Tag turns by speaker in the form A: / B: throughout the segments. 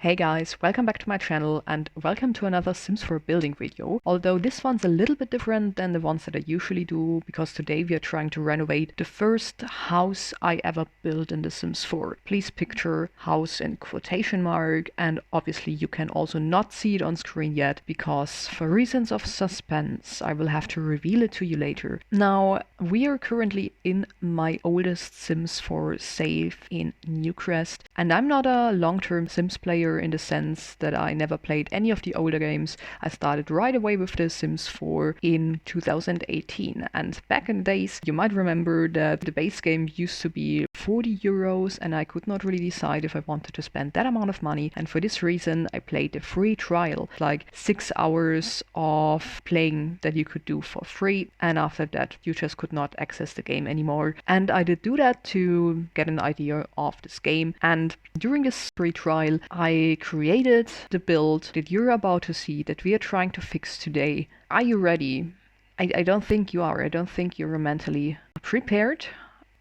A: Hey guys, welcome back to my channel and welcome to another Sims 4 building video. Although this one's a little bit different than the ones that I usually do, because today we are trying to renovate the first house I ever built in The Sims 4. Please picture house in quotation mark, and obviously you can also not see it on screen yet because for reasons of suspense I will have to reveal it to you later. Now, we are currently in my oldest Sims 4 save in Newcrest, and I'm not a long-term Sims player in the sense that I never played any of the older games. I started right away with The Sims 4 in 2018, and back in the days you might remember that the base game used to be 40 euros and I could not really decide if I wanted to spend that amount of money, and for this reason I played the free trial, like 6 hours of playing that you could do for free, and after that you just could not access the game anymore. And I did do that to get an idea of this game, and during this free trial I created the build that you're about to see, that we are trying to fix today. Are you ready? I don't think you are. I don't think you're mentally prepared.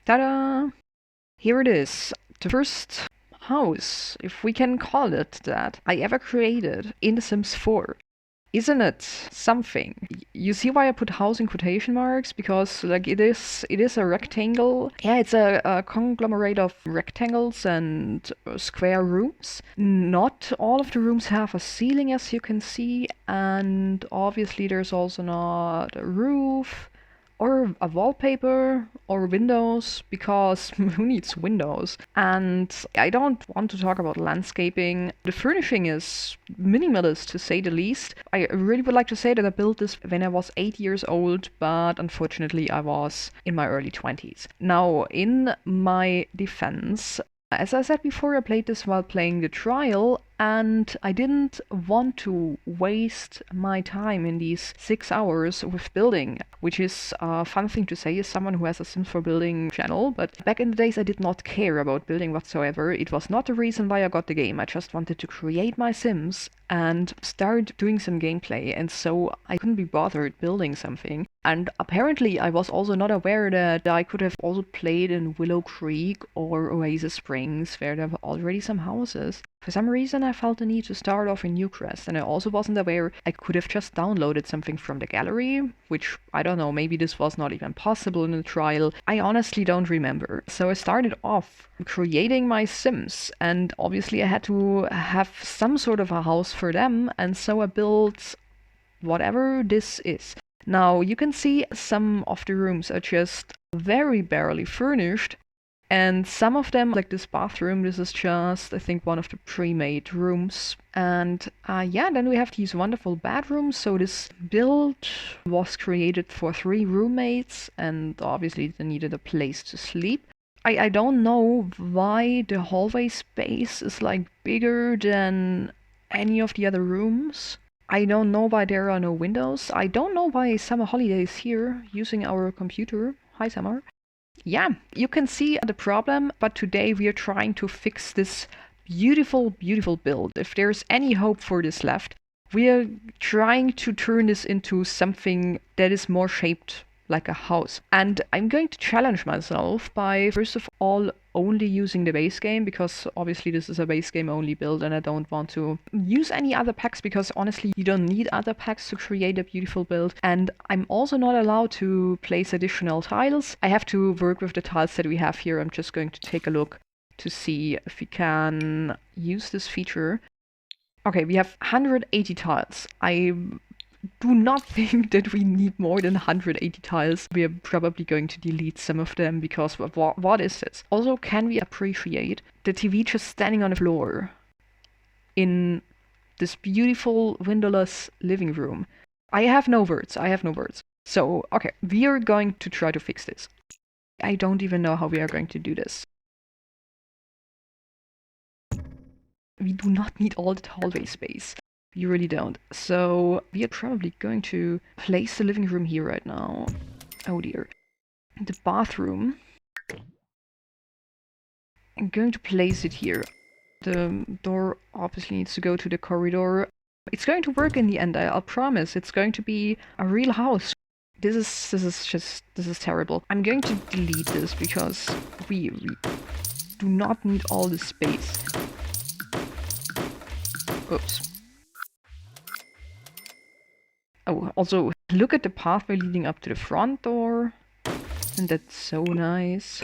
A: Ta-da! Here it is. The first house, if we can call it that, I ever created in The Sims 4. Isn't it something? You see why I put house in quotation marks? Because like it is a rectangle. Yeah, it's a conglomerate of rectangles and square rooms. Not all of the rooms have a ceiling, as you can see, and obviously there's also not a roof or a wallpaper or windows, because who needs windows? And I don't want to talk about landscaping. The furnishing is minimalist, to say the least. I really would like to say that I built this when I was 8 years old, but unfortunately I was in my early 20s. Now, in my defense, as I said before, I played this while playing the trial, and I didn't want to waste my time in these 6 hours with building, which is a fun thing to say as someone who has a Sims 4 building channel, but back in the days I did not care about building whatsoever. It was not the reason why I got the game. I just wanted to create my Sims and start doing some gameplay, and so I couldn't be bothered building something. And apparently I was also not aware that I could have also played in Willow Creek or Oasis Springs, where there were already some houses. For some reason I felt the need to start off in Newcrest, and I also wasn't aware I could have just downloaded something from the gallery, which, I don't know, maybe this was not even possible in the trial. I honestly don't remember. So I started off creating my Sims, and obviously I had to have some sort of a house for them, and so I built whatever this is. Now, you can see some of the rooms are just very barely furnished, and some of them, like this bathroom, this is just, I think, one of the pre-made rooms. And yeah, then we have these wonderful bedrooms. So this build was created for 3 roommates, and obviously they needed a place to sleep. I don't know why the hallway space is like bigger than any of the other rooms. I don't know why there are no windows. I don't know why Summer Holiday is here using our computer. Hi, Summer. Yeah, you can see the problem, but today we are trying to fix this beautiful, beautiful build. If there's any hope for this left, we are trying to turn this into something that is more shaped like a house. And I'm going to challenge myself by, first of all, only using the base game, because obviously this is a base game only build and I don't want to use any other packs, because honestly you don't need other packs to create a beautiful build. And I'm also not allowed to place additional tiles. I have to work with the tiles that we have here. I'm just going to take a look to see if we can use this feature. Okay, we have 180 tiles. I do not think that we need more than 180 tiles. We are probably going to delete some of them, because what is this? Also, can we appreciate the TV just standing on the floor in this beautiful windowless living room? I have no words. I have no words. So, okay, we are going to try to fix this. I don't even know how we are going to do this. We do not need all the hallway space. You really don't. So we are probably going to place the living room here right now. Oh dear. The bathroom, I'm going to place it here. The door obviously needs to go to the corridor. It's going to work in the end, I'll promise. It's going to be a real house. This is terrible. I'm going to delete this because we do not need all this space. Oops. Oh, also, look at the pathway leading up to the front door. And that's so nice.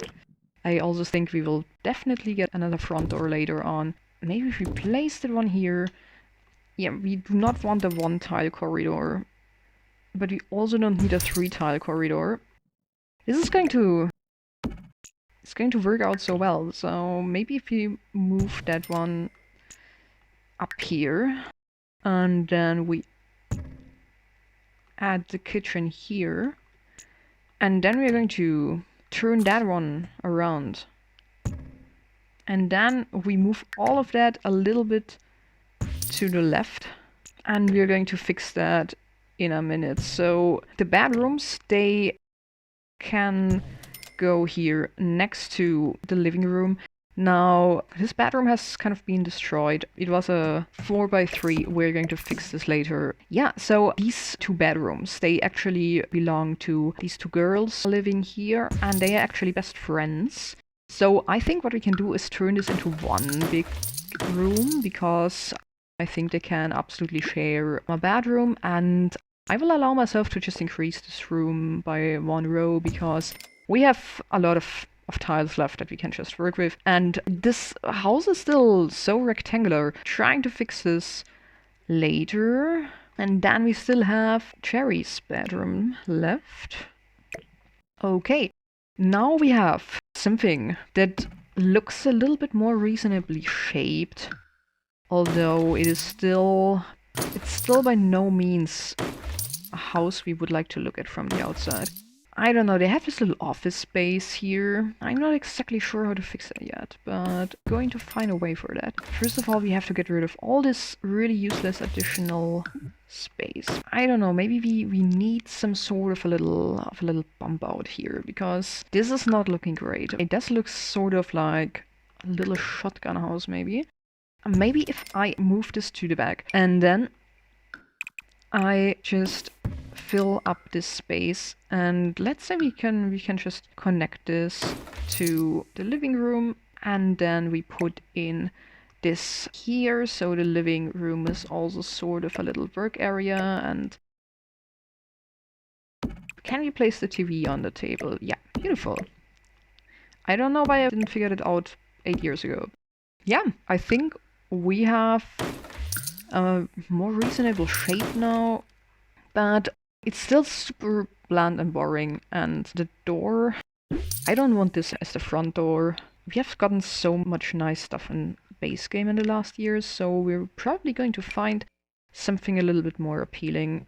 A: I also think we will definitely get another front door later on. Maybe if we place the one here. Yeah, we do not want a one-tile corridor. But we also don't need a three-tile corridor. This is going to... It's going to work out so well. So maybe if we move that one up here. And then we add the kitchen here. And then we're going to turn that one around. And then we move all of that a little bit to the left. And we're going to fix that in a minute. So the bedrooms, they can go here next to the living room. Now, this bedroom has kind of been destroyed. It was a 4x3. We're going to fix this later. Yeah, so these two bedrooms, they actually belong to these two girls living here, and they are actually best friends. So I think what we can do is turn this into one big room, because I think they can absolutely share a bedroom, and I will allow myself to just increase this room by one row, because we have a lot of tiles left that we can just work with. And this house is still so rectangular. Trying to fix this later. And then we still have Cherry's bedroom left. Okay, now we have something that looks a little bit more reasonably shaped. Although it's still by no means a house we would like to look at from the outside. I don't know, they have this little office space here. I'm not exactly sure how to fix that yet, but going to find a way for that. First of all, we have to get rid of all this really useless additional space. I don't know, maybe we need some sort of a little bump out here, because this is not looking great. It does look sort of like a little shotgun house, maybe. Maybe if I move this to the back, and then I just fill up this space, and let's say we can just connect this to the living room, and then we put in this here, so the living room is also sort of a little work area. And can we place the TV on the table? Yeah, beautiful. I don't know why I didn't figure it out 8 years ago. Yeah, I think we have a more reasonable shape now, but it's still super bland and boring. And the door, I don't want this as the front door. We have gotten so much nice stuff in base game in the last years, so we're probably going to find something a little bit more appealing.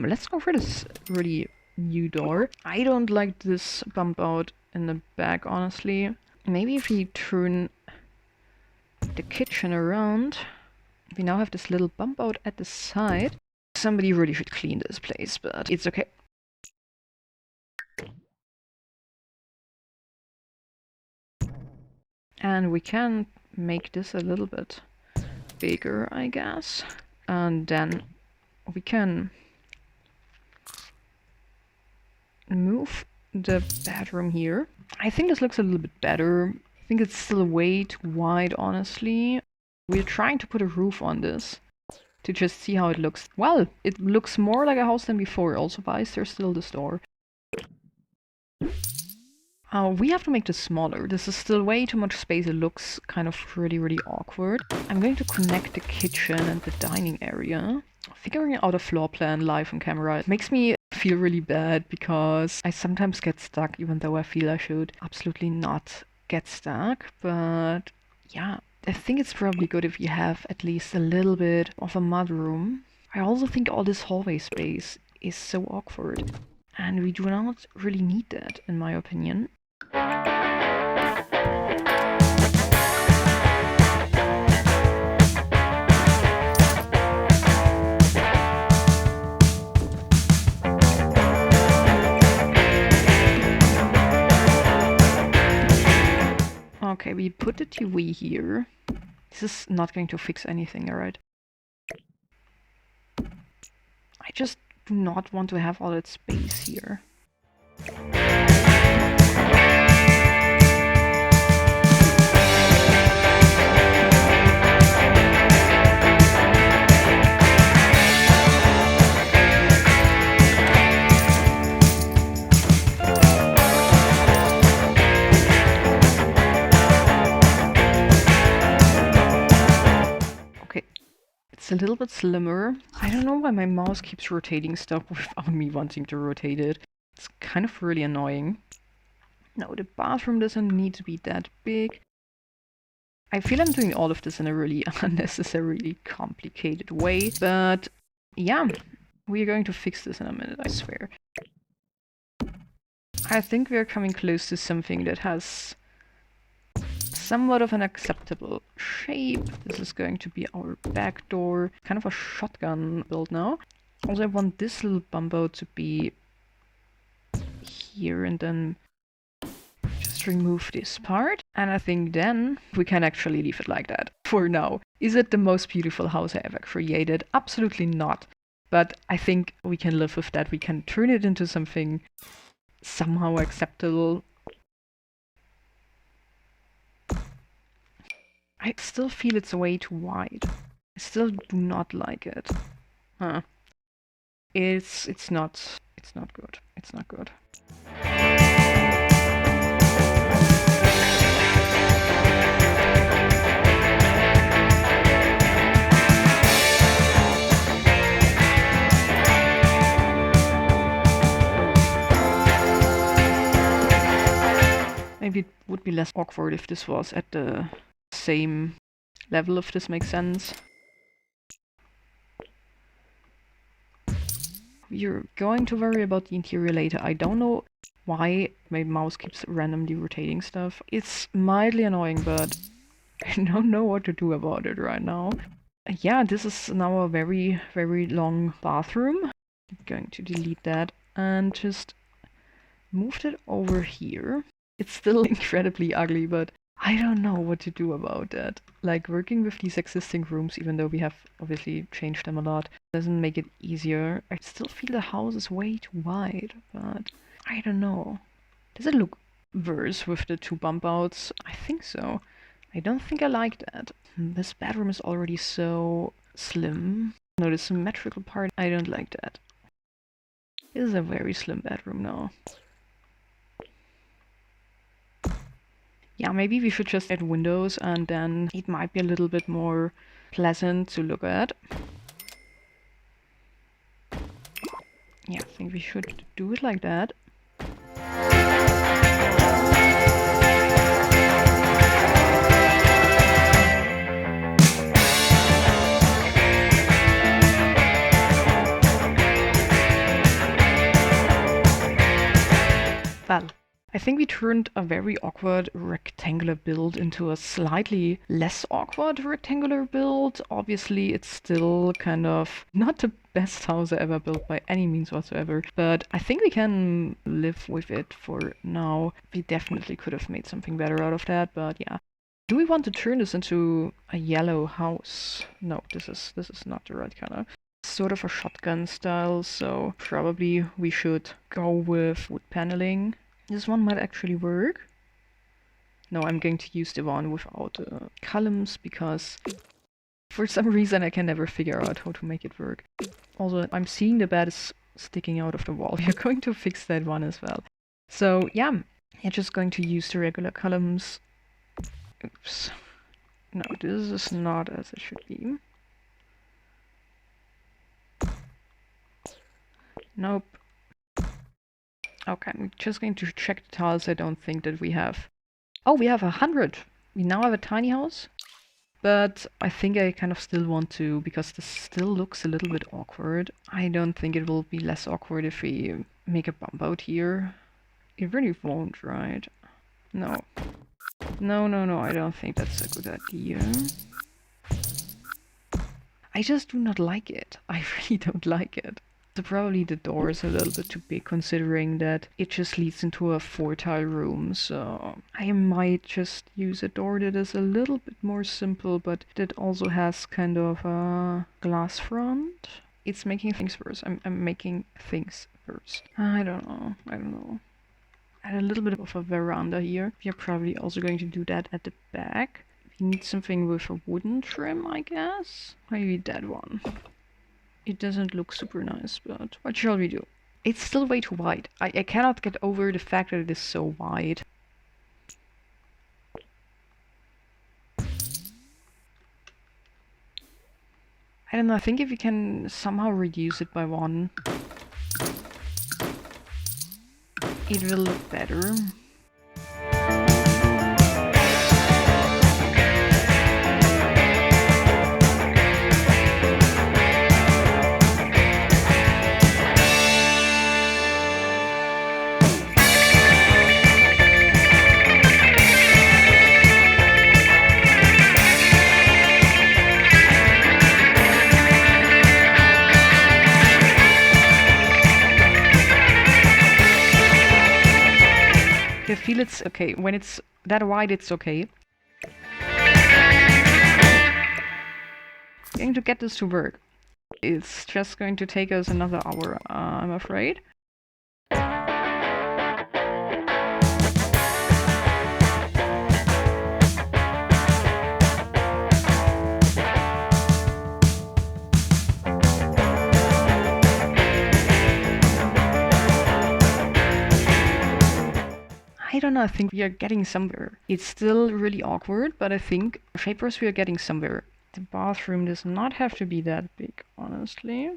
A: Let's go for this really new door. I don't like this bump out in the back, honestly. Maybe if we turn the kitchen around, we now have this little bump out at the side. Somebody really should clean this place, but it's okay. And we can make this a little bit bigger, I guess. And then we can move the bedroom here. I think this looks a little bit better. I think it's still way too wide, honestly. We're trying to put a roof on this to just see how it looks. Well, it looks more like a house than before. Also, why is there still this door? We have to make this smaller. This is still way too much space. It looks kind of really awkward. I'm going to connect the kitchen and the dining area. Figuring out a floor plan live on camera, it makes me feel really bad, because I sometimes get stuck, even though I feel I should absolutely not get stuck. But yeah, I think it's probably good if you have at least a little bit of a mudroom. I also think all this hallway space is so awkward, and we do not really need that, in my opinion. Okay, we put the TV here. This is not going to fix anything, alright? I just do not want to have all that space here. It's a little bit slimmer. I don't know why my mouse keeps rotating stuff without me wanting to rotate it. It's kind of really annoying. No, the bathroom doesn't need to be that big. I feel I'm doing all of this in a really unnecessarily complicated way, but yeah, we're going to fix this in a minute, I swear. I think we're coming close to something that has somewhat of an acceptable shape. This is going to be our back door. Kind of a shotgun build now. Also, I want this little bump out to be here and then just remove this part. And I think then we can actually leave it like that for now. Is it the most beautiful house I ever created? Absolutely not. But I think we can live with that. We can turn it into something somehow acceptable. I still feel it's way too wide. I still do not like it. Huh. It's not good. It's not good. Maybe it would be less awkward if this was at the same level, if this makes sense. We're going to worry about the interior later. I don't know why my mouse keeps randomly rotating stuff. It's mildly annoying, but I don't know what to do about it right now. Yeah, this is now a very, very long bathroom. I'm going to delete that and just move it over here. It's still incredibly ugly, but I don't know what to do about that. Like, working with these existing rooms, even though we have obviously changed them a lot, doesn't make it easier. I still feel the house is way too wide, but I don't know. Does it look worse with the two bump outs? I think so. I don't think I like that. This bedroom is already so slim. No, the symmetrical part, I don't like that. This is a very slim bedroom now. Yeah, maybe we should just add windows and then it might be a little bit more pleasant to look at. Yeah, I think we should do it like that. Well, I think we turned a very awkward rectangular build into a slightly less awkward rectangular build. Obviously, it's still kind of not the best house I ever built by any means whatsoever, but I think we can live with it for now. We definitely could have made something better out of that, but yeah. Do we want to turn this into a yellow house? No, this is not the right color. Sort of a shotgun style, so probably we should go with wood paneling. This one might actually work. No, I'm going to use the one without columns because for some reason I can never figure out how to make it work. Also, I'm seeing the bed is sticking out of the wall. We're going to fix that one as well. So yeah, I'm just going to use the regular columns. Oops. No, this is not as it should be. Nope. Okay, I'm just going to check the tiles. I don't think that we have... Oh, we have 100! We now have a tiny house. But I think I kind of still want to, because this still looks a little bit awkward. I don't think it will be less awkward if we make a bump out here. It really won't, right? No. No, I don't think that's a good idea. I just do not like it. I really don't like it. So probably the door is a little bit too big, considering that it just leads into a 4-tile room, so I might just use a door that is a little bit more simple, but that also has kind of a glass front. It's making things worse. I'm making things worse. I don't know. Add a little bit of a veranda here. We are probably also going to do that at the back. We need something with a wooden trim, I guess. Maybe that one. It doesn't look super nice, but what shall we do? It's still way too wide. I cannot get over the fact that it is so wide. I don't know, I think if we can somehow reduce it by 1, it will look better. I feel it's okay. When it's that wide, it's okay. Going to get this to work. It's just going to take us another hour, I'm afraid. I don't know, I think we are getting somewhere. It's still really awkward, but I think shapers we are getting somewhere. The bathroom does not have to be that big, honestly.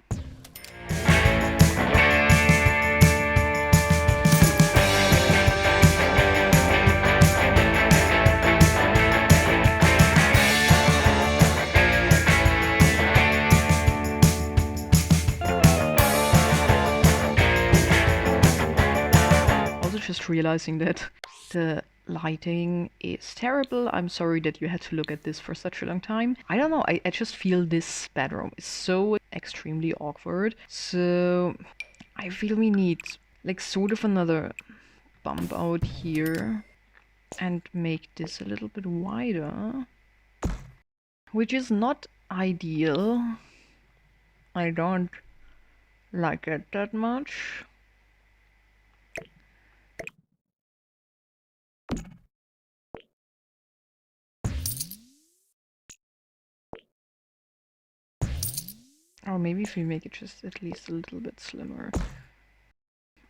A: Just realizing that the lighting is terrible. I'm sorry that you had to look at this for such a long time. I don't know, I just feel this bedroom is so extremely awkward. So I feel we need like sort of another bump out here and make this a little bit wider, which is not ideal. I don't like it that much. Or maybe if we make it just at least a little bit slimmer.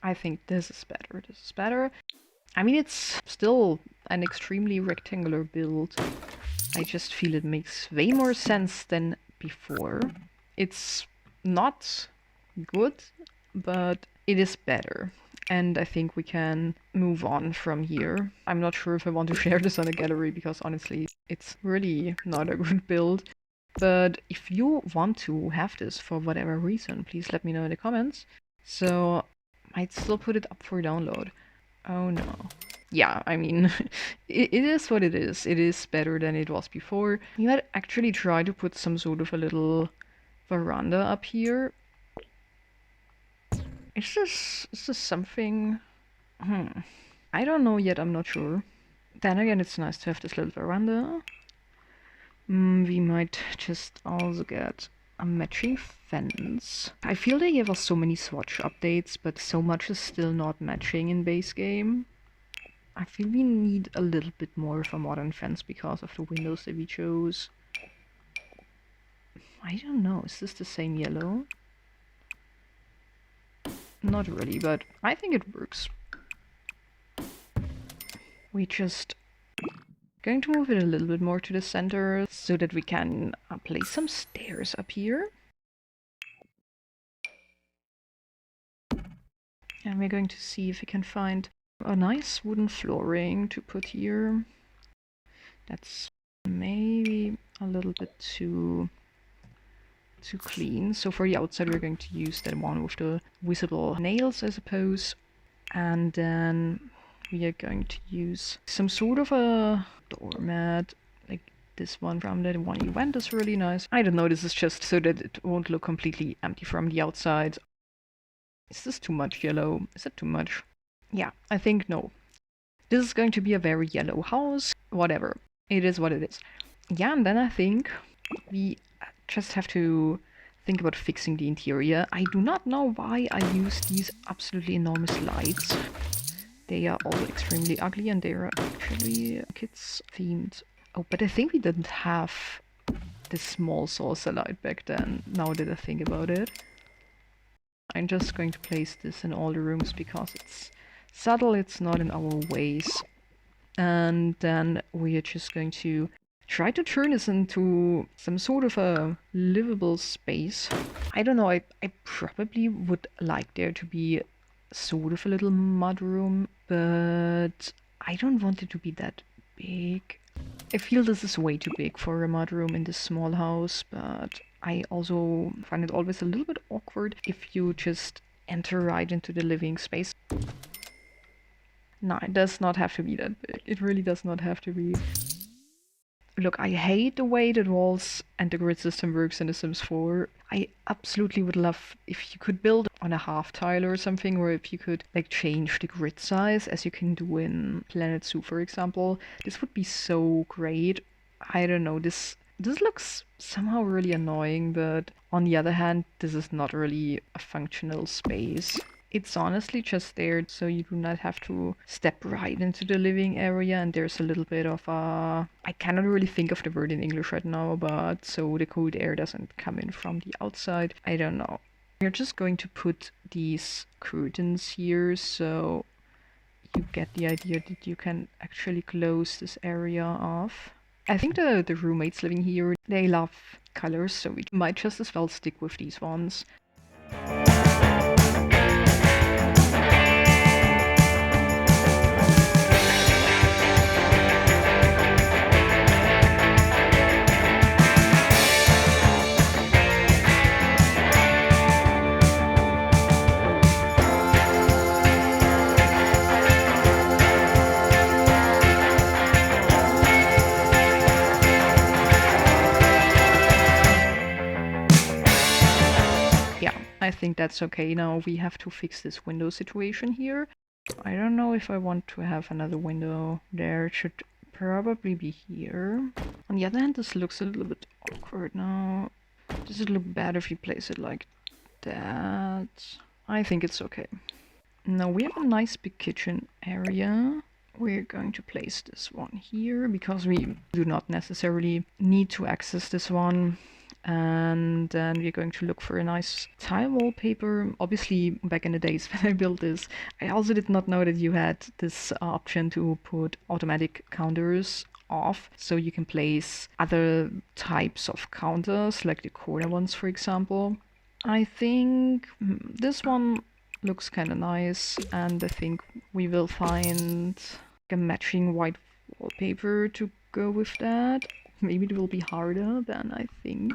A: I think this is better. This is better. I mean, it's still an extremely rectangular build. I just feel it makes way more sense than before. It's not good, but it is better. And I think we can move on from here. I'm not sure if I want to share this on a gallery because honestly, it's really not a good build. But if you want to have this for whatever reason, please let me know in the comments. So I'd still put it up for download. Oh no. Yeah, I mean, it is what it is. It is better than it was before. We might actually try to put some sort of a little veranda up here. Is this something? I don't know yet, I'm not sure. Then again, it's nice to have this little veranda. We might just also get a matching fence. I feel they gave us so many swatch updates, but so much is still not matching in base game. I feel we need a little bit more of a modern fence because of the windows that we chose. I don't know, is this the same yellow? Not really, but I think it works. We just going to move it a little bit more to the center so that we can place some stairs up here. And we're going to see if we can find a nice wooden flooring to put here. That's maybe a little bit too clean. So for the outside we're going to use that one with the visible nails, I suppose. And then we are going to use some sort of a doormat, like this one from the one event is really nice. I don't know, this is just so that it won't look completely empty from the outside. Is this too much yellow? Is it too much? Yeah, I think no. This is going to be a very yellow house. Whatever. It is what it is. Yeah, and then I think we just have to think about fixing the interior. I do not know why I use these absolutely enormous lights. They are also extremely ugly and they are actually kids themed. Oh, but I think we didn't have this small saucer light back then, now that I think about it. I'm just going to place this in all the rooms because it's subtle, it's not in our ways. And then we are just going to try to turn this into some sort of a livable space. I don't know, I probably would like there to be sort of a little mudroom, but I don't want it to be that big. I feel this is way too big for a mudroom in this small house, but I also find it always a little bit awkward if you just enter right into the living space. No, it does not have to be that big. It really does not have to be. Look, I hate the way that walls and the grid system works in The Sims 4. I absolutely would love if you could build on a half tile or something, or if you could like change the grid size as you can do in Planet Zoo, for example. This would be so great. I don't know, this looks somehow really annoying, but on the other hand, this is not really a functional space. It's honestly just there so you do not have to step right into the living area, and there's a little bit of a... I cannot really think of the word in English right now, but so the cold air doesn't come in from the outside. I don't know. We're just going to put these curtains here so you get the idea that you can actually close this area off. I think the roommates living here, they love colors, so we might just as well stick with these ones. I think that's okay. Now we have to fix this window situation here. I don't know if I want to have another window there. It should probably be here. On the other hand, this looks a little bit awkward now. Does it look bad if you place it like that? I think it's okay. Now we have a nice big kitchen area. We're going to place this one here because we do not necessarily need to access this one. And then we're going to look for a nice tile wallpaper. Obviously, back in the days when I built this, I also did not know that you had this option to put automatic counters off, so you can place other types of counters, like the corner ones, for example. I think this one looks kind of nice, and I think we will find a matching white wallpaper to go with that. Maybe it will be harder than I think.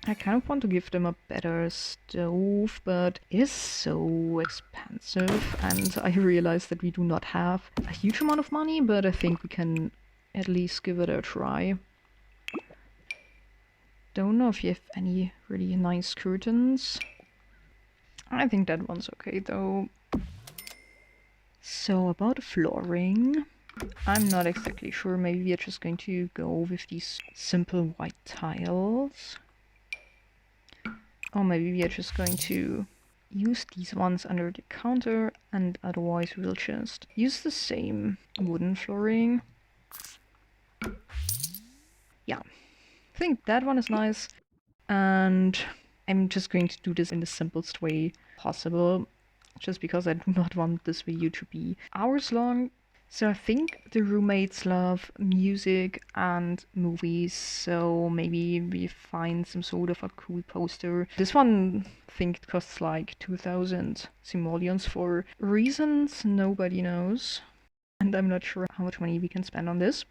A: I kind of want to give them a better stove, but it is so expensive, and I realize that we do not have a huge amount of money, but I think we can at least give it a try. Don't know if you have any really nice curtains. I think that one's okay though. So about the flooring, I'm not exactly sure. Maybe we're just going to go with these simple white tiles. Or maybe we are just going to use these ones under the counter, and otherwise we'll just use the same wooden flooring. Yeah, I think that one is nice, and I'm just going to do this in the simplest way possible, just because I do not want this video to be hours long. So I think the roommates love music and movies, so maybe we find some sort of a cool poster. This one, I think it costs like 2,000 simoleons for reasons nobody knows. And I'm not sure how much money we can spend on this.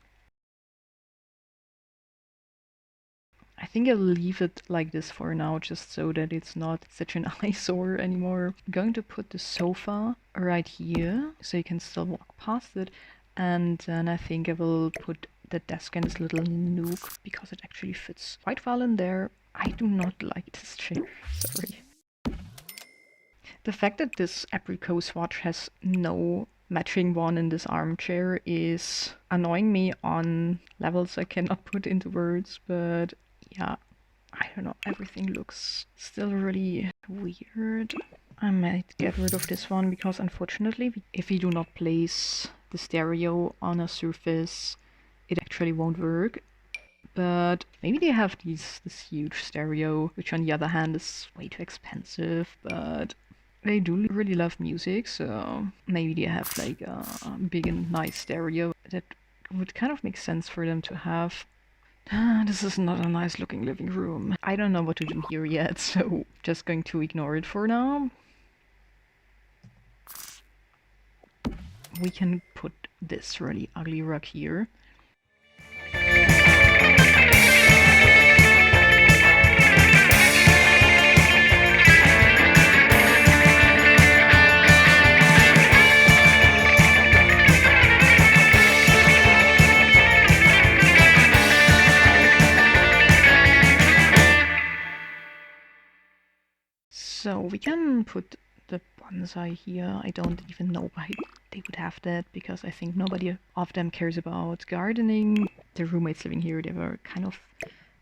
A: I think I'll leave it like this for now, just so that it's not such an eyesore anymore. I'm going to put the sofa right here, so you can still walk past it. And then I think I will put the desk in this little nook, because it actually fits quite well in there. I do not like this chair, sorry. The fact that this apricot swatch has no matching one in this armchair is annoying me on levels I cannot put into words, but yeah, I don't know, everything looks still really weird. I might get rid of this one because unfortunately, if we do not place the stereo on a surface, it actually won't work. But maybe they have this huge stereo, which on the other hand is way too expensive, but they do really love music, so maybe they have like a big and nice stereo that would kind of make sense for them to have. This is not a nice looking living room. I don't know what to do here yet, so just going to ignore it for now. We can put this really ugly rug here. So we can put the bonsai here. I don't even know why they would have that, because I think nobody of them cares about gardening. The roommates living here, they were kind of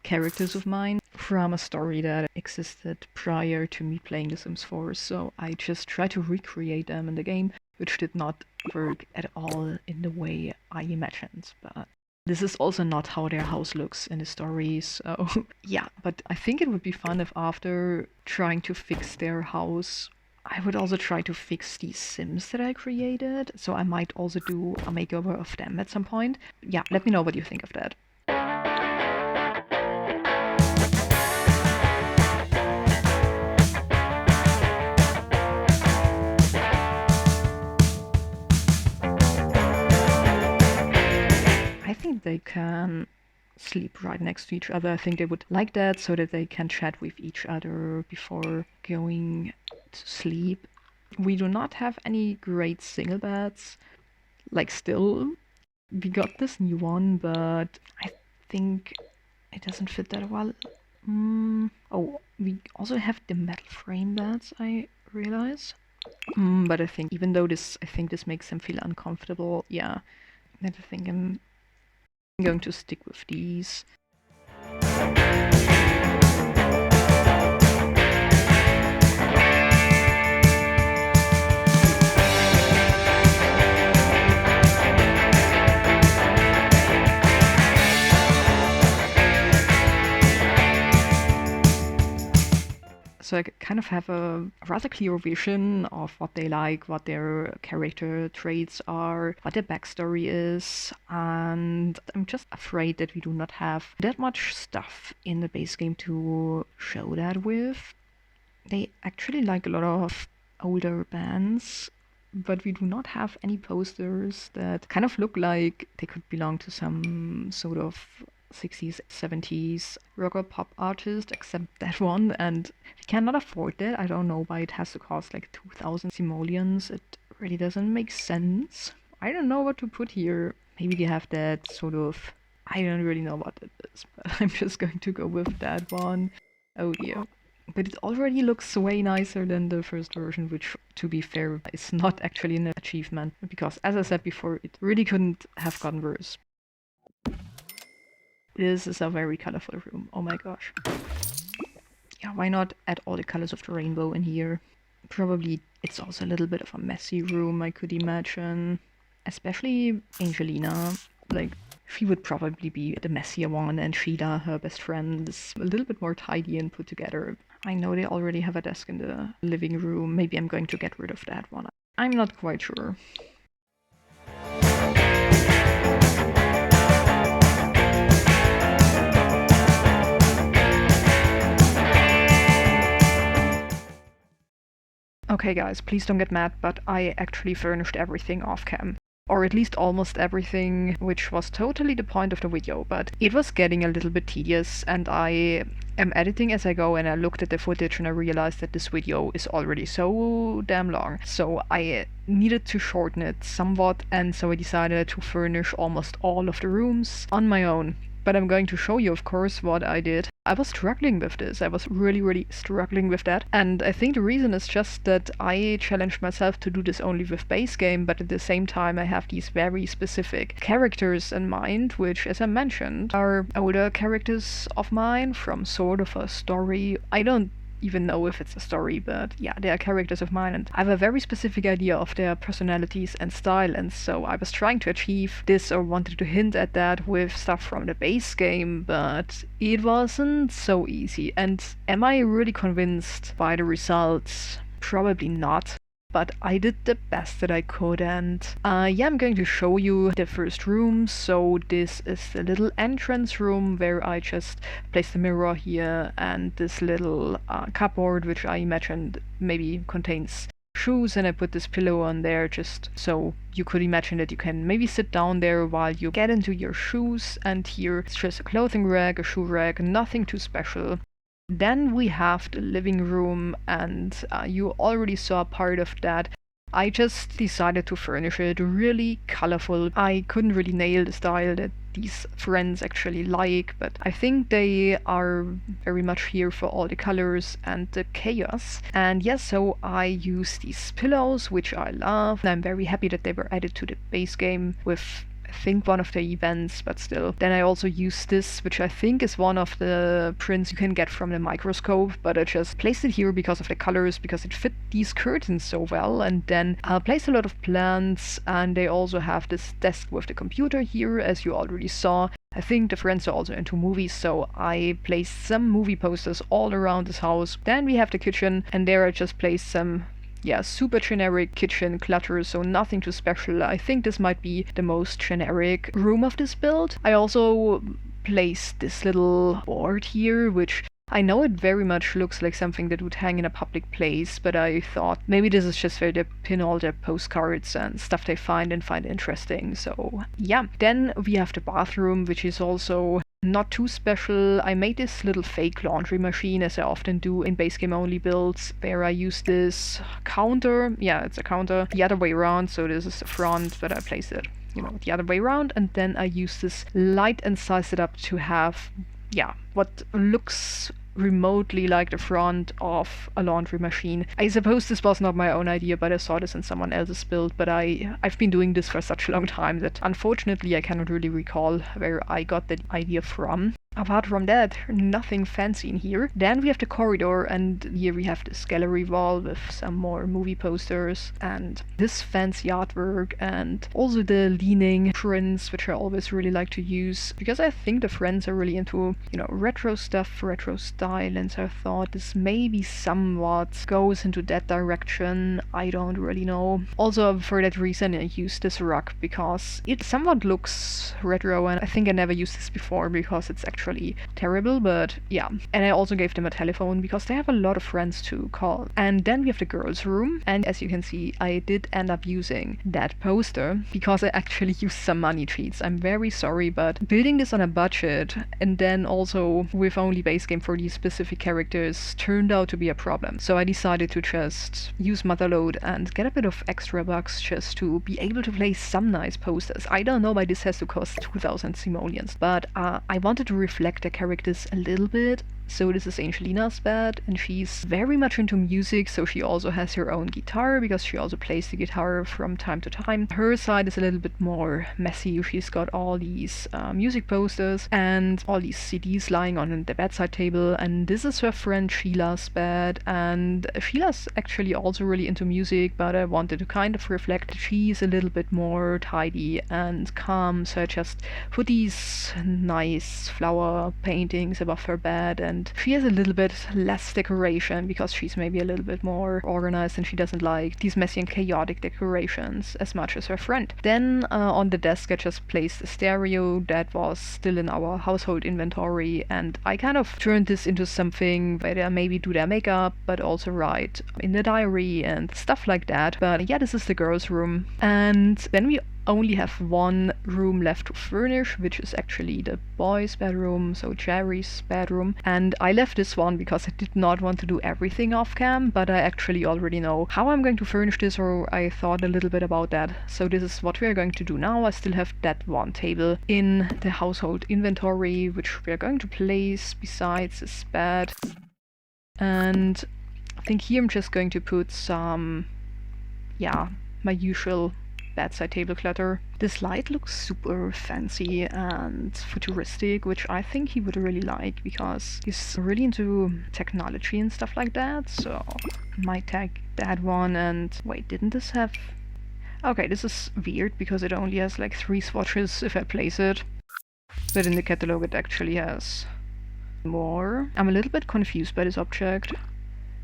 A: characters of mine from a story that existed prior to me playing The Sims 4, so I just tried to recreate them in the game, which did not work at all in the way I imagined, but this is also not how their house looks in the story, so yeah, but I think it would be fun if after trying to fix their house, I would also try to fix these Sims that I created, so I might also do a makeover of them at some point. Yeah, let me know what you think of that. I think they can sleep right next to each other. I think they would like that so that they can chat with each other before going to sleep. We do not have any great single beds. Like, still, we got this new one, but I think it doesn't fit that well. Oh, we also have the metal frame beds, I realize. But I think even though this makes them feel uncomfortable, yeah, I think I'm going to stick with these. So I kind of have a rather clear vision of what they like, what their character traits are, what their backstory is, and I'm just afraid that we do not have that much stuff in the base game to show that with. They actually like a lot of older bands, but we do not have any posters that kind of look like they could belong to some sort of 60s, 70s rock or pop artist, except that one, and we cannot afford that. I don't know why it has to cost like 2,000 simoleons. It really doesn't make sense. I don't know what to put here. Maybe they have that sort of... I don't really know what it is, but I'm just going to go with that one. Oh dear. But it already looks way nicer than the first version, which, to be fair, is not actually an achievement, because as I said before, it really couldn't have gotten worse. This is a very colorful room, oh my gosh. Yeah, why not add all the colors of the rainbow in here? Probably it's also a little bit of a messy room, I could imagine. Especially Angelina, like, she would probably be the messier one, and Sheila, her best friend, is a little bit more tidy and put together. I know they already have a desk in the living room. Maybe I'm going to get rid of that one. I'm not quite sure. Okay guys, please don't get mad, but I actually furnished everything off cam. Or at least almost everything, which was totally the point of the video, but it was getting a little bit tedious, and I am editing as I go, and I looked at the footage and I realized that this video is already so damn long. So I needed to shorten it somewhat, and so I decided to furnish almost all of the rooms on my own. But I'm going to show you, of course, what I did. I was struggling with this. I was really struggling with that. And I think the reason is just that I challenged myself to do this only with base game, but at the same time I have these very specific characters in mind, which, as I mentioned, are older characters of mine from sort of a story. I don't even know if it's a story, but yeah, they are characters of mine and I have a very specific idea of their personalities and style, and so I was trying to achieve this or wanted to hint at that with stuff from the base game, but it wasn't so easy. And am I really convinced by the results? Probably not. But I did the best that I could, and yeah, I'm going to show you the first room. So this is the little entrance room where I just placed the mirror here and this little cupboard, which I imagined maybe contains shoes, and I put this pillow on there just so you could imagine that you can maybe sit down there while you get into your shoes. And here it's just a clothing rack, a shoe rack, nothing too special. Then we have the living room, and you already saw part of that. I just decided to furnish it really colorful. I couldn't really nail the style that these friends actually like, but I think they are very much here for all the colors and the chaos. And yes, so I use these pillows, which I love, and I'm very happy that they were added to the base game with I think one of the events, but still. Then I also use this, which I think is one of the prints you can get from the microscope, but I just placed it here because of the colors, because it fit these curtains so well. And then I placed a lot of plants, and they also have this desk with the computer here, as you already saw. I think the friends are also into movies, so I placed some movie posters all around this house. Then we have the kitchen, and there I just placed some super generic kitchen clutter, so nothing too special. I think this might be the most generic room of this build. I also placed this little board here, which I know it very much looks like something that would hang in a public place, but I thought maybe this is just where they pin all their postcards and stuff they find interesting. So yeah. Then we have the bathroom, which is also not too special. I made this little fake laundry machine, as I often do in base game only builds, where I use this counter. Yeah, it's a counter the other way around, so this is the front, but I place it, the other way around, and then I use this light and size it up to have, what looks remotely like the front of a laundry machine. I suppose this was not my own idea, but I saw this in someone else's build, but I've been doing this for such a long time that unfortunately I cannot really recall where I got the idea from. Apart from that, nothing fancy in here. Then we have the corridor, and here we have this gallery wall with some more movie posters and this fancy artwork, and also the leaning prints, which I always really like to use because I think the friends are really into, retro stuff, retro style, and so I thought this maybe somewhat goes into that direction. I don't really know. Also, for that reason, I used this rug because it somewhat looks retro, and I think I never used this before because it's actually terrible, but yeah. And I also gave them a telephone because they have a lot of friends to call. And then we have the girls' room, and as you can see, I did end up using that poster because I actually used some money cheats. I'm very sorry, but building this on a budget and then also with only base game for these specific characters turned out to be a problem. So I decided to just use Motherload and get a bit of extra bucks just to be able to place some nice posters. I don't know why this has to cost 2,000 simoleons, but I wanted to reflect the characters a little bit. So this is Angelina's bed, and she's very much into music, so she also has her own guitar because she also plays the guitar from time to time. Her side is a little bit more messy. She's got all these music posters and all these CDs lying on the bedside table, and this is her friend Sheila's bed, and Sheila's actually also really into music, but I wanted to kind of reflect that she's a little bit more tidy and calm, so I just put these nice flower paintings above her bed, and she has a little bit less decoration because she's maybe a little bit more organized and she doesn't like these messy and chaotic decorations as much as her friend. Then on the desk I just placed a stereo that was still in our household inventory, and I kind of turned this into something where they maybe do their makeup but also write in the diary and stuff like that. But yeah, this is the girls' room, and then we only have one room left to furnish, which is actually the boys' bedroom, so Jerry's bedroom. And I left this one because I did not want to do everything off cam, but I actually already know how I'm going to furnish this, or I thought a little bit about that. So this is what we are going to do now. I still have that one table in the household inventory, which we are going to place besides this bed. And I think here I'm just going to put some, my usual bedside table clutter. This light looks super fancy and futuristic, which I think he would really like because he's really into technology and stuff like that, so might tag that one. And wait, didn't this have... Okay, this is weird because it only has like 3 swatches if I place it, but in the catalog it actually has more. I'm a little bit confused by this object,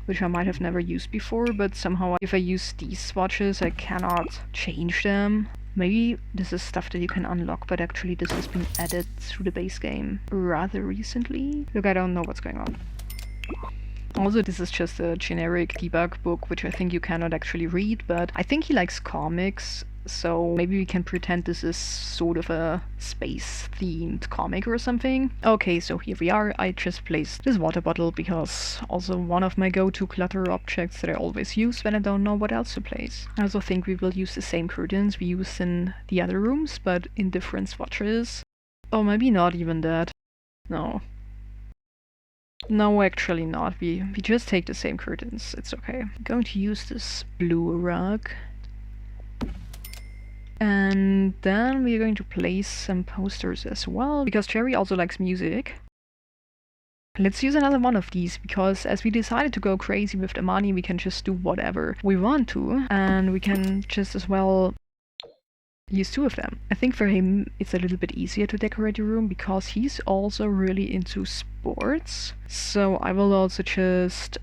A: which I might have never used before, but somehow if I use these swatches I cannot change them. Maybe this is stuff that you can unlock, but actually this has been added through the base game rather recently. Look, I don't know what's going on. Also, this is just a generic debug book, which I think you cannot actually read, but I think he likes comics, so maybe we can pretend this is sort of a space-themed comic or something. Okay, so here we are. I just placed this water bottle because also one of my go-to clutter objects that I always use when I don't know what else to place. I also think we will use the same curtains we used in the other rooms, but in different swatches. Oh, maybe not even that. No. No, actually not. We just take the same curtains. It's okay. I'm going to use this blue rug. And then we're going to place some posters as well, because Jerry also likes music. Let's use another one of these, because as we decided to go crazy with the money, we can just do whatever we want to, and we can just as well use 2 of them. I think for him it's a little bit easier to decorate the room because he's also really into sports. So I will also just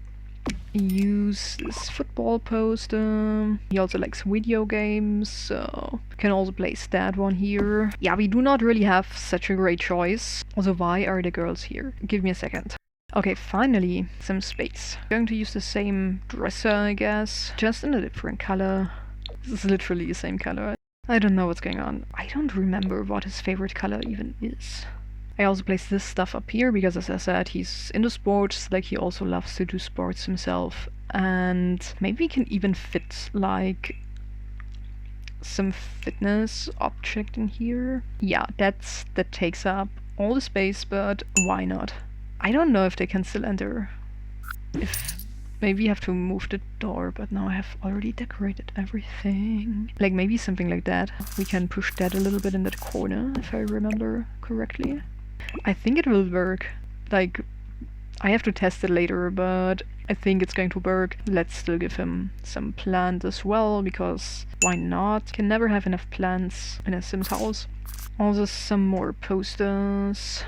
A: use this football poster. He also likes video games, so we can also place that one here. Yeah, we do not really have such a great choice. Also, why are the girls here? Give me a second. Okay, finally, some space. I'm going to use the same dresser, I guess, just in a different color. This is literally the same color. I don't know what's going on. I don't remember what his favorite color even is. I also place this stuff up here because, as I said, he's into sports, like he also loves to do sports himself. And maybe we can even fit like some fitness object in here. Yeah, that takes up all the space, but why not? I don't know if they can still enter. Maybe you have to move the door, but now I have already decorated everything. Like maybe something like that. We can push that a little bit in that corner, if I remember correctly. I think it will work. Like, I have to test it later, but I think it's going to work. Let's still give him some plant as well, because why not? Can never have enough plants in a Sims house. Also some more posters.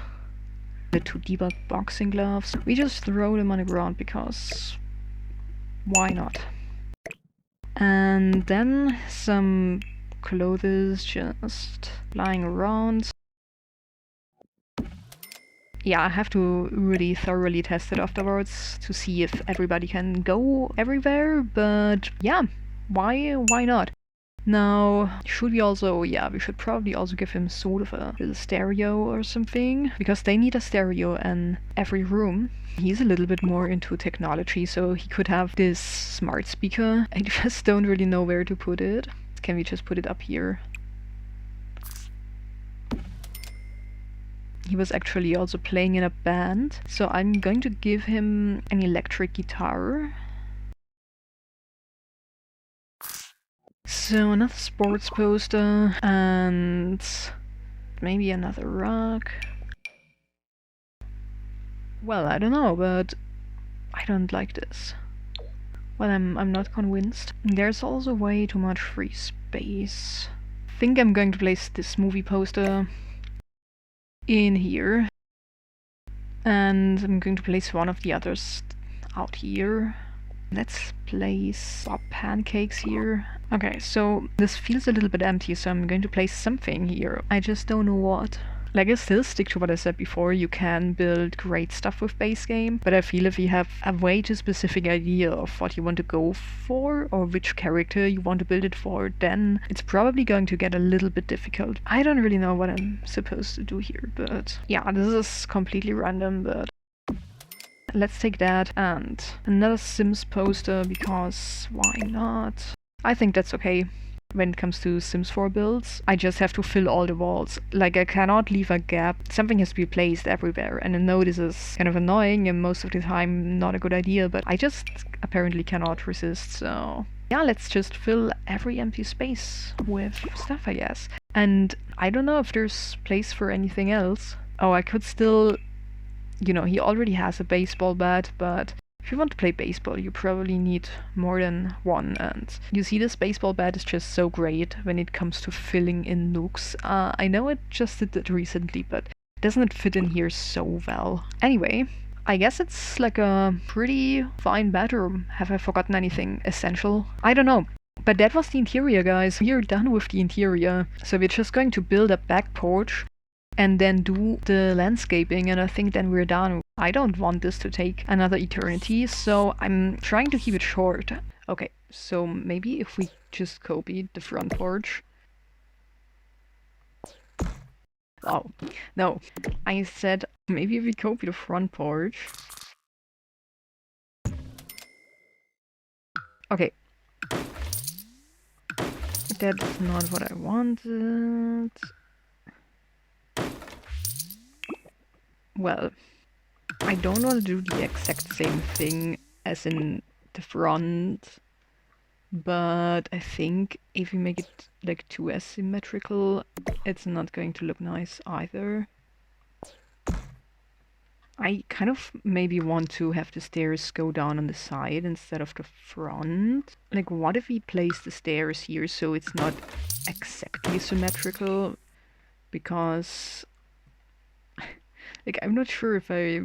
A: The 2 debug boxing gloves. We just throw them on the ground because... why not? And then some clothes just lying around. Yeah, I have to really thoroughly test it afterwards to see if everybody can go everywhere, but yeah, why not? Now, should we also... yeah, we should probably also give him sort of a little stereo or something, because they need a stereo in every room. He's a little bit more into technology, so he could have this smart speaker. I just don't really know where to put it. Can we just put it up here? He was actually also playing in a band, so I'm going to give him an electric guitar. So another sports poster, and maybe another rug. Well, I don't know, but I don't like this. Well, I'm not convinced. There's also way too much free space. I think I'm going to place this movie poster in here. And I'm going to place one of the others out here. Let's place our pancakes here. Okay, so this feels a little bit empty, so I'm going to place something here. I just don't know what. Like, I still stick to what I said before, you can build great stuff with base game, but I feel if you have a way too specific idea of what you want to go for, or which character you want to build it for, then it's probably going to get a little bit difficult. I don't really know what I'm supposed to do here, but yeah, this is completely random, but let's take that and another Sims poster, because why not? I think that's okay. When it comes to Sims 4 builds, I just have to fill all the walls. Like, I cannot leave a gap. Something has to be placed everywhere. And I know this is kind of annoying and most of the time not a good idea, but I just apparently cannot resist, so yeah, let's just fill every empty space with stuff, I guess. And I don't know if there's place for anything else. Oh, I could still, you know, he already has a baseball bat, but if you want to play baseball, you probably need more than one. And you see, this baseball bat is just so great when it comes to filling in nooks. I know it just did it recently, but doesn't it fit in here so well? Anyway, I guess it's like a pretty fine bedroom. Have I forgotten anything essential? I don't know. But that was the interior, guys. We're done with the interior. So we're just going to build a back porch and then do the landscaping, and I think then we're done. I don't want this to take another eternity, so I'm trying to keep it short. Okay, so maybe if we just copy the front porch. Oh, no, I said maybe if we copy the front porch. Okay. That's not what I wanted. Well, I don't want to do the exact same thing as in the front, but I think if we make it like too asymmetrical, it's not going to look nice either. I kind of maybe want to have the stairs go down on the side instead of the front. Like, what if we place the stairs here so it's not exactly symmetrical? Because like, I'm not sure if I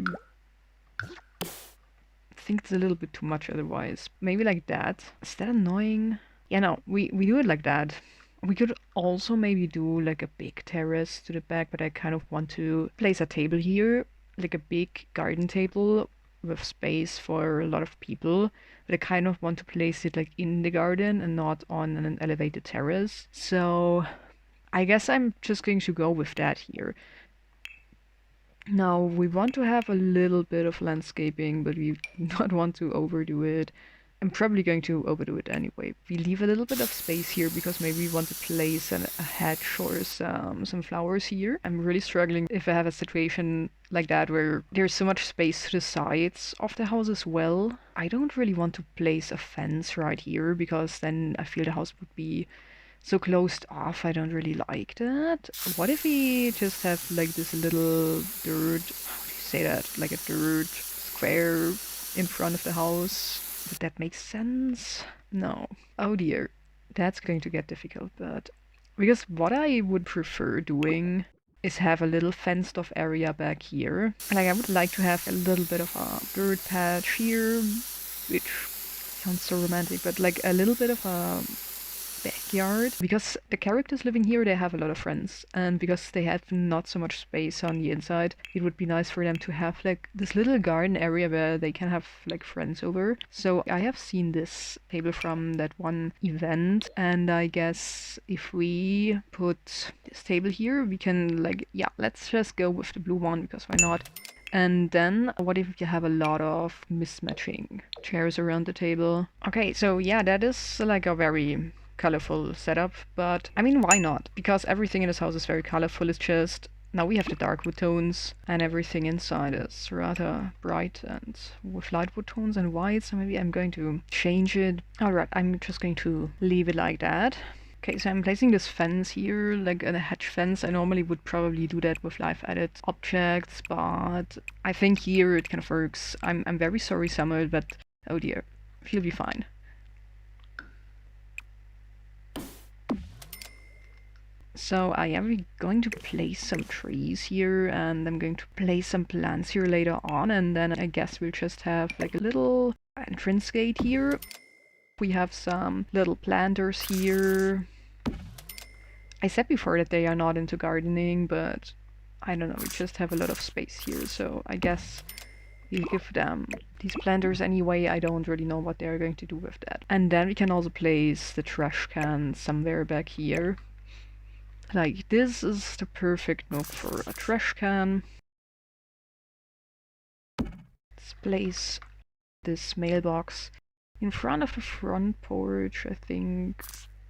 A: think it's a little bit too much otherwise. Maybe like that. Is that annoying? Yeah, no, we do it like that. We could also maybe do like a big terrace to the back, but I kind of want to place a table here, like a big garden table with space for a lot of people. But I kind of want to place it like in the garden and not on an elevated terrace. So I guess I'm just going to go with that here. Now, we want to have a little bit of landscaping, but we not want to overdo it. I'm probably going to overdo it anyway. We leave a little bit of space here because maybe we want to place a hedge or some flowers here. I'm really struggling if I have a situation like that where there's so much space to the sides of the house as well. I don't really want to place a fence right here because then I feel the house would be so closed off. I don't really like that. What if we just have like this little dirt, how do you say that? Like a dirt square in front of the house? Would that make sense? No. Oh dear. That's going to get difficult, but because what I would prefer doing is have a little fenced off area back here. Like, I would like to have a little bit of a dirt patch here, which sounds so romantic, but like a little bit of a backyard, because the characters living here, they have a lot of friends, and because they have not so much space on the inside, it would be nice for them to have like this little garden area where they can have like friends over. So I have seen this table from that one event, and I guess if we put this table here, we can like, yeah, let's just go with the blue one because why not? And then what if you have a lot of mismatching chairs around the table? Okay, so yeah, that is like a very colorful setup, but I mean, why not? Because everything in this house is very colorful. It's just now we have the dark wood tones and everything inside is rather bright and with light wood tones and white, so maybe I'm going to change it. Alright, I'm just going to leave it like that. Okay, so I'm placing this fence here, like a hedge fence. I normally would probably do that with live added objects, but I think here it kind of works. I'm very sorry, Samuel, but oh dear, he'll be fine. So I am going to place some trees here, and I'm going to place some plants here later on, and then I guess we'll just have like a little entrance gate here. We have some little planters here. I said before that they are not into gardening, but I don't know, we just have a lot of space here, so I guess we'll give them these planters anyway. I don't really know what they're going to do with that. And then we can also place the trash can somewhere back here. Like, this is the perfect nook for a trash can. Let's place this mailbox in front of the front porch, I think.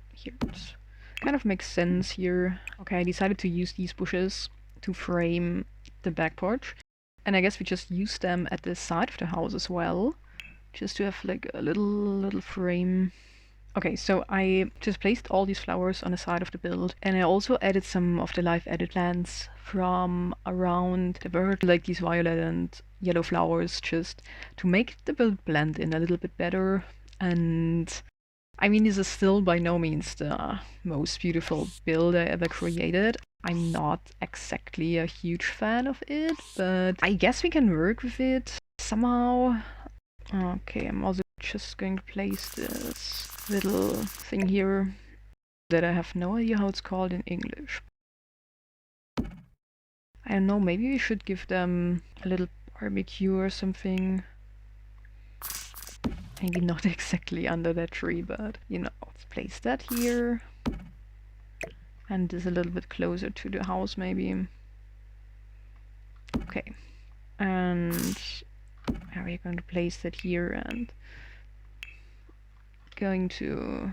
A: Here, it kind of makes sense here. Okay, I decided to use these bushes to frame the back porch. And I guess we just use them at the side of the house as well. Just to have like a little frame Okay, so I just placed all these flowers on the side of the build, and I also added some of the live edit plants from around the bird, like these violet and yellow flowers, just to make the build blend in a little bit better. And I mean, this is still by no means the most beautiful build I ever created. I'm not exactly a huge fan of it, but I guess we can work with it somehow. Okay, I'm also just going to place this little thing here that I have no idea how it's called in English. I don't know, maybe we should give them a little barbecue or something. Maybe not exactly under that tree, but you know, let's place that here. And this a little bit closer to the house, maybe. Okay. And how are we going to place that here? And going to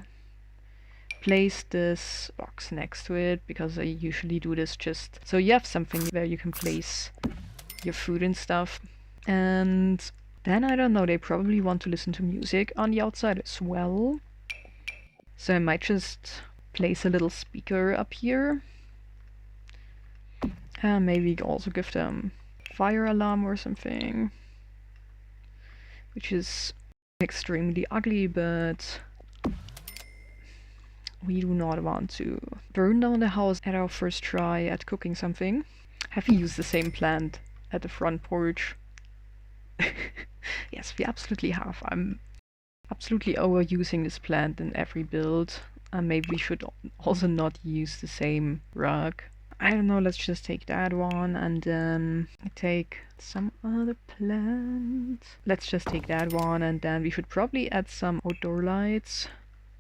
A: place this box next to it, because I usually do this just so you have something where you can place your food and stuff. And then I don't know, they probably want to listen to music on the outside as well. So I might just place a little speaker up here. And maybe also give them fire alarm or something, which is extremely ugly, but we do not want to burn down the house at our first try at cooking something. Have we used the same plant at the front porch? Yes, we absolutely have. I'm absolutely overusing this plant in every build. And maybe we should also not use the same rug. I don't know, let's just take that one and then take some other plant. Let's just take that one, and then we should probably add some outdoor lights.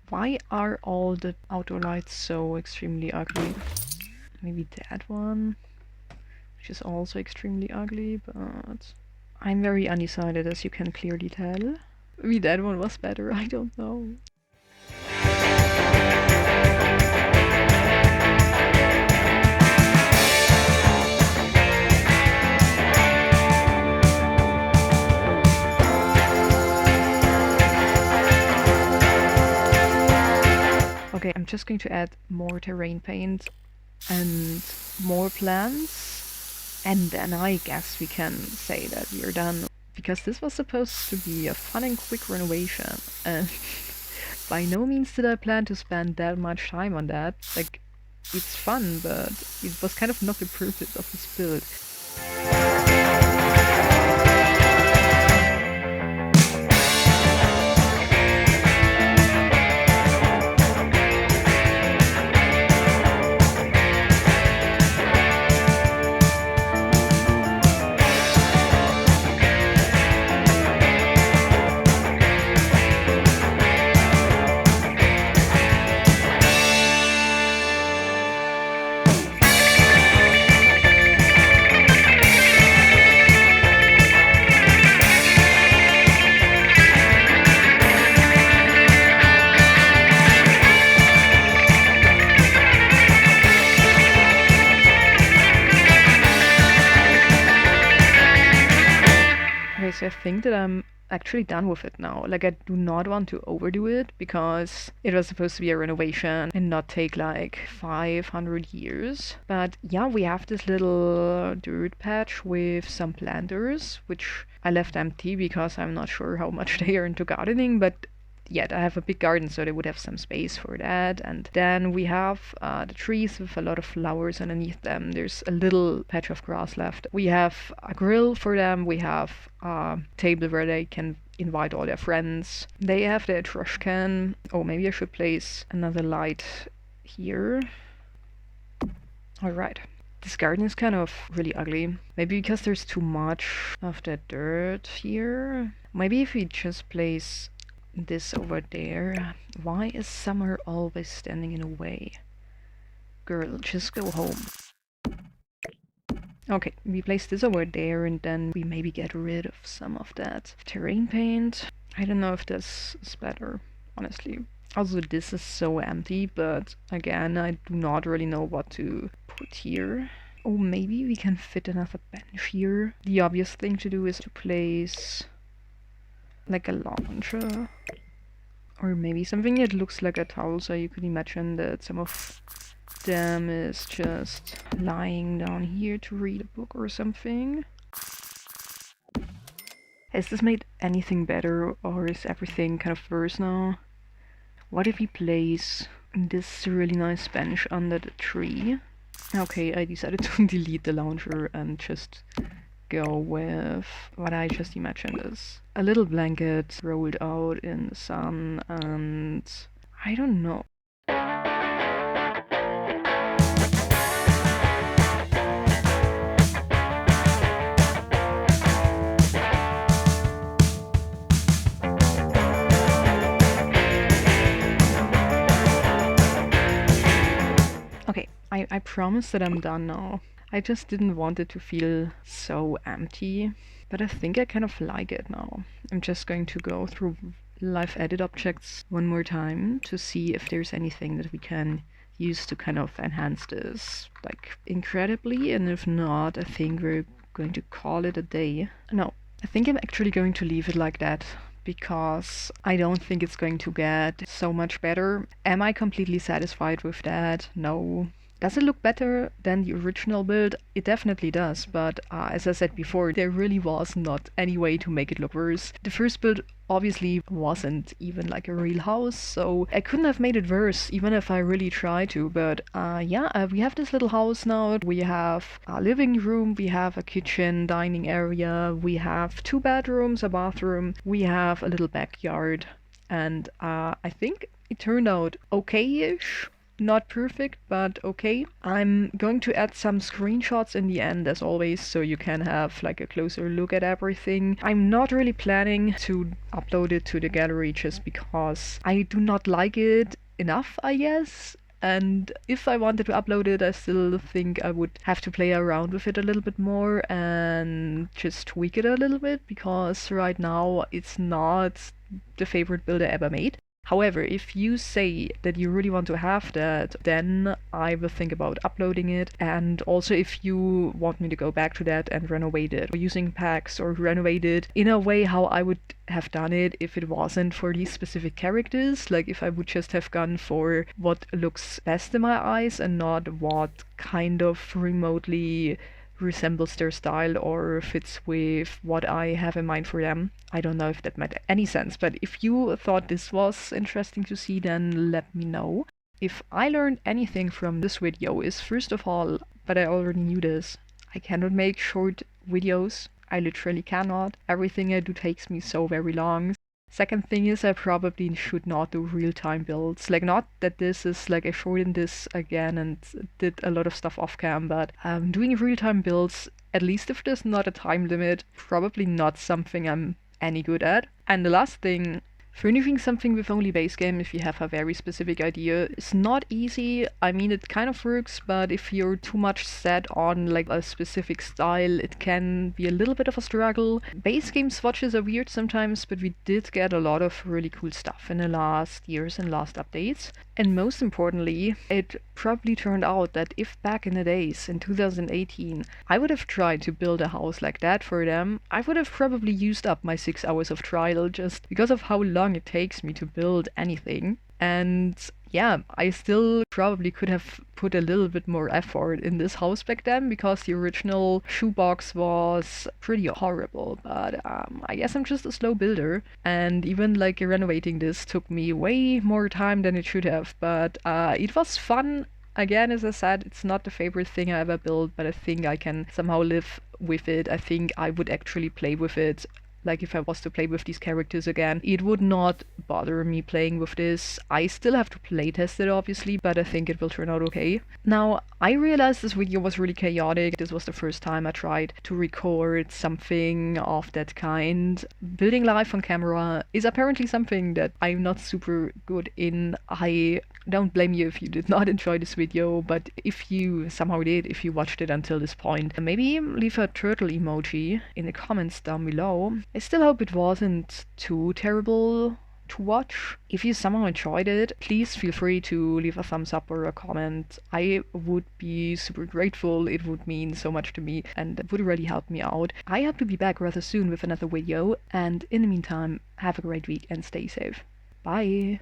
A: Why are all the outdoor lights so extremely ugly? Maybe that one, which is also extremely ugly, but I'm very undecided, as you can clearly tell. Maybe that one was better, I don't know. Okay, I'm just going to add more terrain paint and more plants, and then I guess we can say that we're done. Because this was supposed to be a fun and quick renovation, and by no means did I plan to spend that much time on that. Like, it's fun, but it was kind of not the purpose of this build. So I think that I'm actually done with it now. Like, I do not want to overdo it, because it was supposed to be a renovation and not take like 500 years. But yeah, we have this little dirt patch with some planters, which I left empty because I'm not sure how much they are into gardening, but yet I have a big garden, so they would have some space for that. And then we have the trees with a lot of flowers underneath them. There's a little patch of grass left. We have a grill for them. We have a table where they can invite all their friends. They have their trash can. Oh, maybe I should place another light here. All right. This garden is kind of really ugly. Maybe because there's too much of that dirt here. Maybe if we just place this over there. Why is summer always standing in the way? Girl, just go home. Okay, we place this over there, and then we maybe get rid of some of that terrain paint. I don't know if this is better, honestly. Also, this is so empty, but again, I do not really know what to put here. Oh, maybe we can fit another bench here. The obvious thing to do is to place like a launcher. Or maybe something that looks like a towel, so you could imagine that some of them is just lying down here to read a book or something. Has this made anything better, or is everything kind of worse now? What if we place this really nice bench under the tree? Okay, I decided to delete the lounger and just go with what I just imagined is a little blanket rolled out in the sun, and I don't know. Okay, I promise that I'm done now. I just didn't want it to feel so empty, but I think I kind of like it now. I'm just going to go through live edit objects one more time to see if there's anything that we can use to kind of enhance this, like, incredibly, and if not, I think we're going to call it a day. No, I think I'm actually going to leave it like that, because I don't think it's going to get so much better. Am I completely satisfied with that? No. Does it look better than the original build? It definitely does, but as I said before, there really was not any way to make it look worse. The first build obviously wasn't even like a real house, so I couldn't have made it worse even if I really tried to. But we have this little house now. We have a living room, we have a kitchen, dining area, we have 2 bedrooms, a bathroom, we have a little backyard, and I think it turned out okay-ish. Not perfect, but okay. I'm going to add some screenshots in the end as always, so you can have like a closer look at everything. I'm not really planning to upload it to the gallery just because I do not like it enough, I guess. And if I wanted to upload it, I still think I would have to play around with it a little bit more and just tweak it a little bit, because right now it's not the favorite build I ever made. However, if you say that you really want to have that, then I will think about uploading it. And also, if you want me to go back to that and renovate it, or using packs, or renovate it in a way how I would have done it if it wasn't for these specific characters, like if I would just have gone for what looks best in my eyes and not what kind of remotely resembles their style or fits with what I have in mind for them. I don't know if that made any sense, but if you thought this was interesting to see, then let me know. If I learned anything from this video is, first of all, but I already knew this, I cannot make short videos. I literally cannot. Everything I do takes me so very long. Second thing is, I probably should not do real-time builds. Like, not that this is like I shortened this again and did a lot of stuff off cam, but doing real-time builds, at least if there's not a time limit, probably not something I'm any good at. And the last thing, furnishing something with only base game, if you have a very specific idea, is not easy. I mean, it kind of works, but if you're too much set on like a specific style, it can be a little bit of a struggle. Base game swatches are weird sometimes, but we did get a lot of really cool stuff in the last years and last updates. And most importantly, it probably turned out that if back in the days, in 2018, I would have tried to build a house like that for them, I would have probably used up my 6 hours of trial just because of how long it takes me to build anything. And yeah, I still probably could have put a little bit more effort in this house back then, because the original shoebox was pretty horrible. But I guess I'm just a slow builder, and even like renovating this took me way more time than it should have. But it was fun. Again, as I said, it's not the favorite thing I ever built, but I think I can somehow live with it. I think I would actually play with it. Like, if I was to play with these characters again, it would not bother me playing with this. I still have to playtest it, obviously, but I think it will turn out okay. Now, I realized this video was really chaotic. This was the first time I tried to record something of that kind. Building live on camera is apparently something that I'm not super good in. I don't blame you if you did not enjoy this video, but if you somehow did, if you watched it until this point, maybe leave a turtle emoji in the comments down below. I still hope it wasn't too terrible to watch. If you somehow enjoyed it, please feel free to leave a thumbs up or a comment. I would be super grateful. It would mean so much to me and it would really help me out. I hope to be back rather soon with another video, and in the meantime, have a great week and stay safe. Bye!